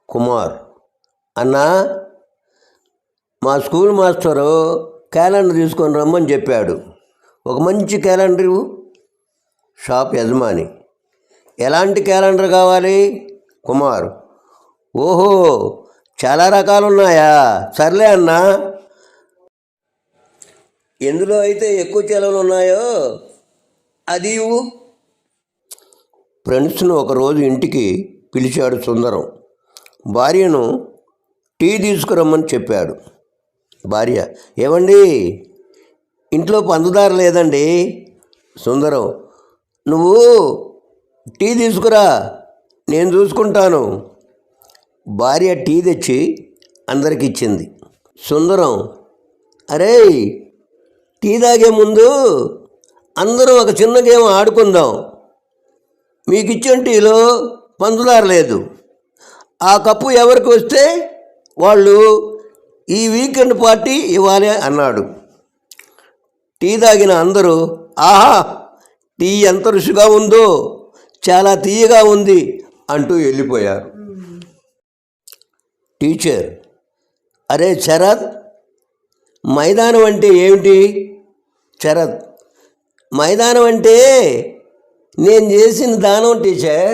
కుమార్, అన్నా, మా school master calendar తీసుకొని రమ్మని చెప్పాడు. ఒక మంచి క్యాలెండరు. షాప్ యజమాని, ఎలాంటి క్యాలెండర్ కావాలి? కుమార్, ఓహో, చాలా రకాలు ఉన్నాయా? సర్లే అన్నా, ఎందులో అయితే ఎక్కువ సెలవులు ఉన్నాయో అది ఇవ్వు. ఫ్రెండ్స్ను ఒకరోజు ఇంటికి పిలిచాడు సుందరం. భార్యను టీ తీసుకురమ్మని చెప్పాడు. భార్య, ఏమండి, ఇంట్లో పంచదార లేదండి. సుందరం, నువ్వు టీ తీసుకురా, నేను చూసుకుంటాను. భార్య టీ తెచ్చి అందరికి ఇచ్చింది. సుందరం, అరే, టీ తాగే ముందు అందరూ ఒక చిన్న గేమ్ ఆడుకుందాం. మీకు ఇచ్చిన టీలో పంచదార లేదు. ఆ కప్పు ఎవరికి వస్తే వాళ్ళు ఈ వీకెండ్ పార్టీ ఇవ్వాలి అన్నాడు. టీ తాగిన అందరూ, ఆహా, టీ ఎంత రుచిగా ఉందో, చాలా తీయగా ఉంది అంటూ వెళ్ళిపోయారు. టీచర్, అరే శరత్, మైదానం అంటే ఏమిటి? శరత్, మైదానం అంటే నేను చేసిన దానం టీచర్.